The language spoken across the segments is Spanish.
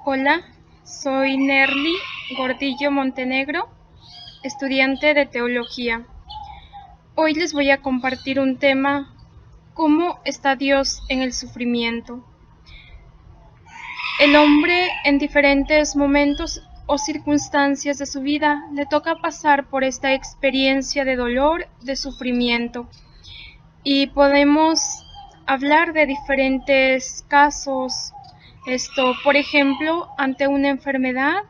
Hola, soy Nerly Gordillo Montenegro, estudiante de teología. Hoy les voy a compartir un tema: ¿cómo está Dios en el sufrimiento? El hombre, en diferentes momentos o circunstancias de su vida, le toca pasar por esta experiencia de dolor, de sufrimiento. Y podemos hablar de diferentes casos. Por ejemplo, ante una enfermedad,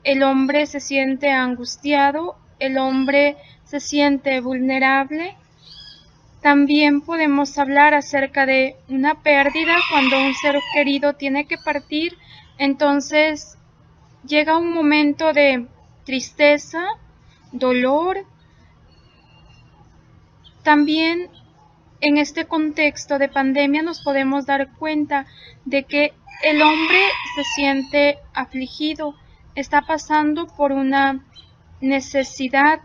el hombre se siente angustiado, el hombre se siente vulnerable. También podemos hablar acerca de una pérdida, cuando un ser querido tiene que partir. Entonces llega un momento de tristeza, dolor. También en este contexto de pandemia nos podemos dar cuenta de que el hombre se siente afligido, está pasando por una necesidad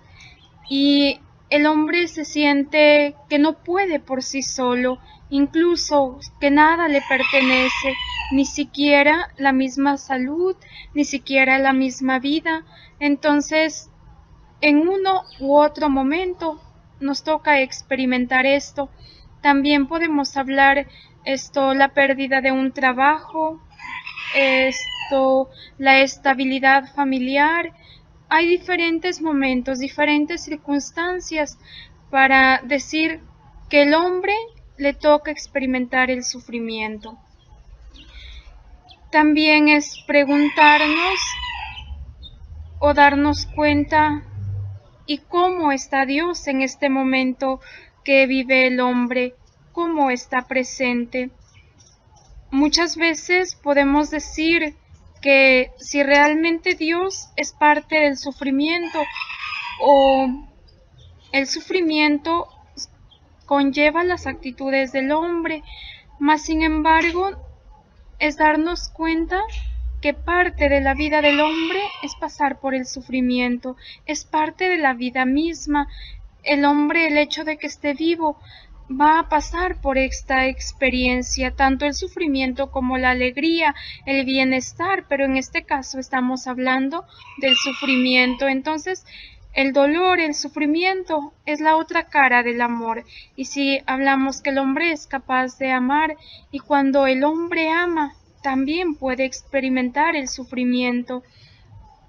y el hombre se siente que no puede por sí solo, incluso que nada le pertenece, ni siquiera la misma salud, ni siquiera la misma vida. Entonces, en uno u otro momento nos toca experimentar esto. También podemos hablar la pérdida de un trabajo, la estabilidad familiar. Hay diferentes momentos, diferentes circunstancias para decir que el hombre le toca experimentar el sufrimiento. También es preguntarnos o darnos cuenta: ¿y cómo está Dios en este momento que vive el hombre? ¿Cómo está presente? Muchas veces podemos decir que si realmente Dios es parte del sufrimiento, o el sufrimiento conlleva las actitudes del hombre, mas sin embargo es darnos cuenta que parte de la vida del hombre es pasar por el sufrimiento, es parte de la vida misma. El hombre, el hecho de que esté vivo, va a pasar por esta experiencia, tanto el sufrimiento como la alegría, el bienestar, pero en este caso estamos hablando del sufrimiento. Entonces, el dolor, el sufrimiento es la otra cara del amor. Y si hablamos que el hombre es capaz de amar, y cuando el hombre ama, también puede experimentar el sufrimiento.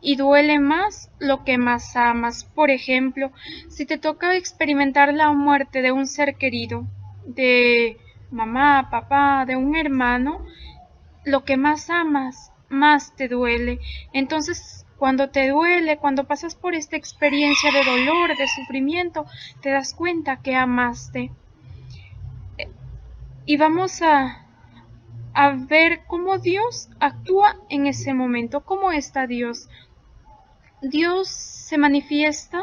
Y duele más lo que más amas. Por ejemplo, si te toca experimentar la muerte de un ser querido, de mamá, papá, de un hermano, lo que más amas, más te duele. Entonces, cuando te duele, cuando pasas por esta experiencia de dolor, de sufrimiento, te das cuenta que amaste. Y vamos a ver cómo Dios actúa en ese momento. ¿Cómo está Dios? Dios se manifiesta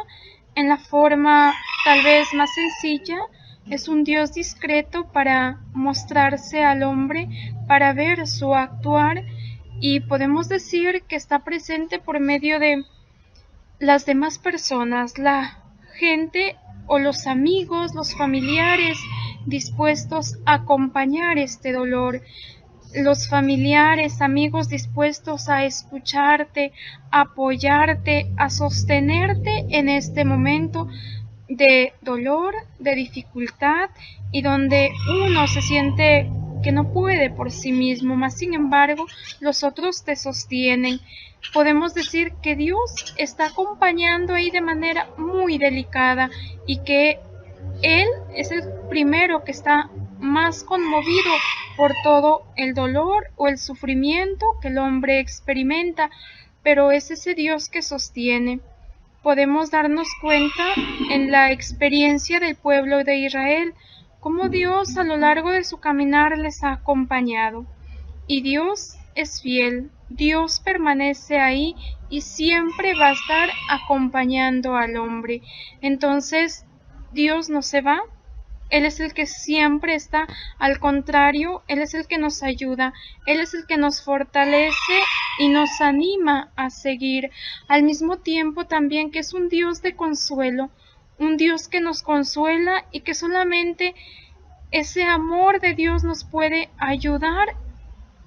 en la forma tal vez más sencilla. Es un Dios discreto para mostrarse al hombre, para ver su actuar, y podemos decir que está presente por medio de las demás personas, la gente o los amigos, los familiares dispuestos a acompañar este dolor. Los familiares, amigos dispuestos a escucharte, a apoyarte, a sostenerte en este momento de dolor, de dificultad, y donde uno se siente que no puede por sí mismo, mas sin embargo los otros te sostienen. Podemos decir que Dios está acompañando ahí de manera muy delicada, y que Él es el primero que está más conmovido por todo el dolor o el sufrimiento que el hombre experimenta, pero es ese Dios que sostiene. Podemos darnos cuenta en la experiencia del pueblo de Israel, cómo Dios a lo largo de su caminar les ha acompañado. Y Dios es fiel, Dios permanece ahí y siempre va a estar acompañando al hombre. Entonces, Dios no se va. Él es el que siempre está, al contrario, Él es el que nos ayuda, Él es el que nos fortalece y nos anima a seguir, al mismo tiempo también que es un Dios de consuelo, un Dios que nos consuela, y que solamente ese amor de Dios nos puede ayudar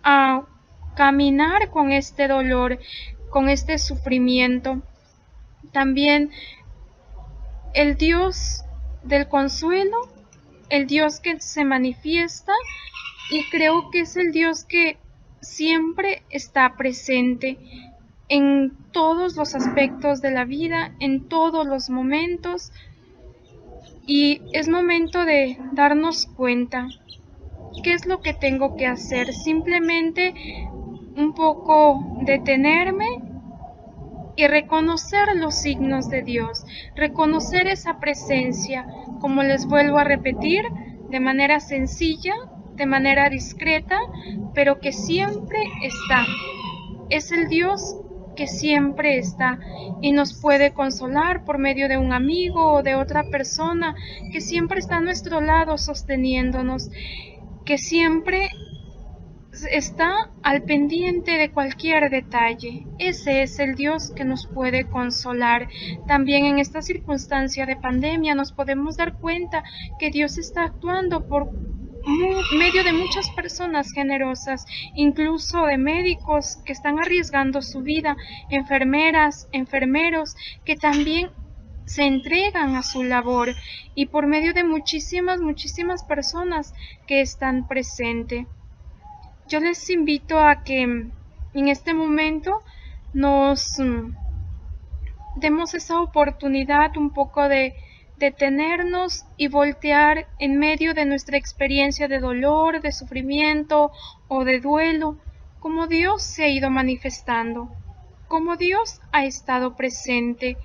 a caminar con este dolor, con este sufrimiento. También el Dios del consuelo, el Dios que se manifiesta, y creo que es el Dios que siempre está presente en todos los aspectos de la vida, en todos los momentos, y es momento de darnos cuenta qué es lo que tengo que hacer. Simplemente un poco detenerme y reconocer los signos de Dios, reconocer esa presencia, como les vuelvo a repetir, de manera sencilla, de manera discreta, pero que siempre está. Es el Dios que siempre está y nos puede consolar por medio de un amigo o de otra persona que siempre está a nuestro lado sosteniéndonos, que siempre está al pendiente de cualquier detalle. Ese es el Dios que nos puede consolar. También en esta circunstancia de pandemia nos podemos dar cuenta que Dios está actuando por medio de muchas personas generosas, incluso de médicos que están arriesgando su vida, enfermeras, enfermeros que también se entregan a su labor, y por medio de muchísimas personas que están presentes. Yo les invito a que en este momento nos demos esa oportunidad un poco de detenernos y voltear en medio de nuestra experiencia de dolor, de sufrimiento o de duelo, cómo Dios se ha ido manifestando, cómo Dios ha estado presente.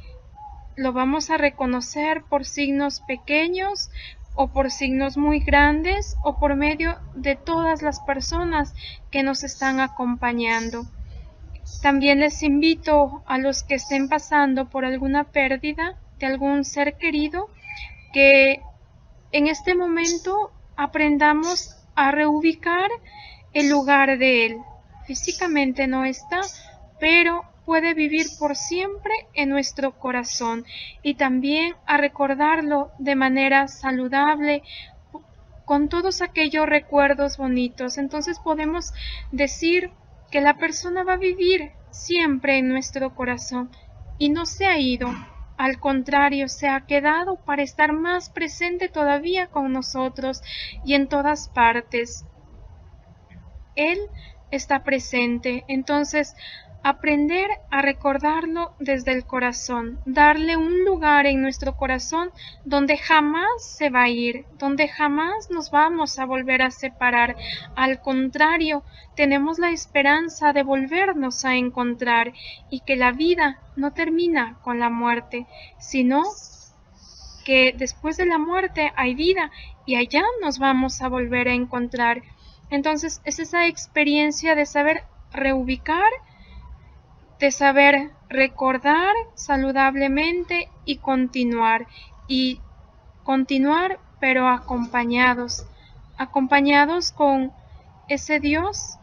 Lo vamos a reconocer por signos pequeños o por signos muy grandes o por medio de todas las personas que nos están acompañando. También les invito a los que estén pasando por alguna pérdida de algún ser querido, que en este momento aprendamos a reubicar el lugar de él. Físicamente no está, pero puede vivir por siempre en nuestro corazón, y también a recordarlo de manera saludable, con todos aquellos recuerdos bonitos. Entonces podemos decir que la persona va a vivir siempre en nuestro corazón y no se ha ido. Al contrario, se ha quedado para estar más presente todavía con nosotros y en todas partes. Él está presente. Entonces, aprender a recordarlo desde el corazón, darle un lugar en nuestro corazón donde jamás se va a ir, donde jamás nos vamos a volver a separar. Al contrario, tenemos la esperanza de volvernos a encontrar, y que la vida no termina con la muerte, sino que después de la muerte hay vida y allá nos vamos a volver a encontrar. Entonces es esa experiencia de saber reubicar, de saber recordar saludablemente y continuar pero acompañados con ese Dios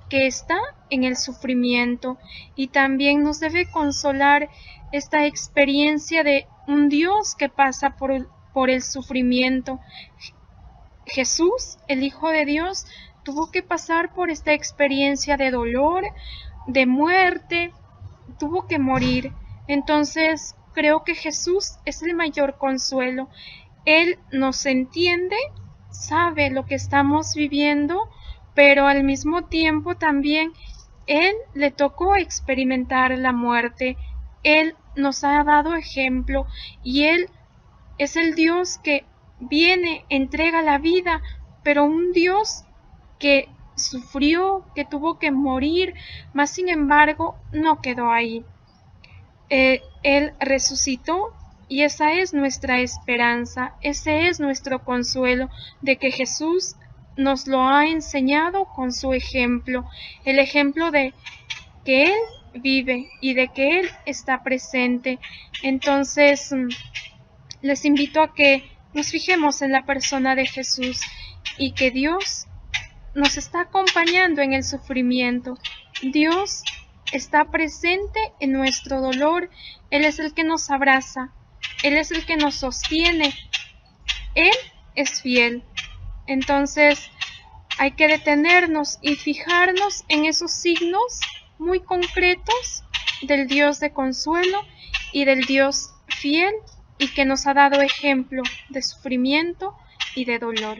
que está en el sufrimiento. Y también nos debe consolar esta experiencia de un Dios que pasa por el sufrimiento. Jesús, el Hijo de Dios, tuvo que pasar por esta experiencia de dolor, de muerte, tuvo que morir. Entonces creo que Jesús es el mayor consuelo. Él nos entiende, sabe lo que estamos viviendo, pero al mismo tiempo también Él le tocó experimentar la muerte. Él nos ha dado ejemplo, y Él es el Dios que viene, entrega la vida, pero un Dios que sufrió, que tuvo que morir, mas sin embargo no quedó ahí. Él resucitó, y esa es nuestra esperanza, ese es nuestro consuelo, de que Jesús nos lo ha enseñado con su ejemplo, el ejemplo de que Él vive y de que Él está presente. Entonces, les invito a que nos fijemos en la persona de Jesús, y que Dios nos está acompañando en el sufrimiento. Dios está presente en nuestro dolor. Él es el que nos abraza, Él es el que nos sostiene, Él es fiel. Entonces, Hay que detenernos y fijarnos en esos signos muy concretos del Dios de consuelo y del Dios fiel y que nos ha dado ejemplo de sufrimiento y de dolor.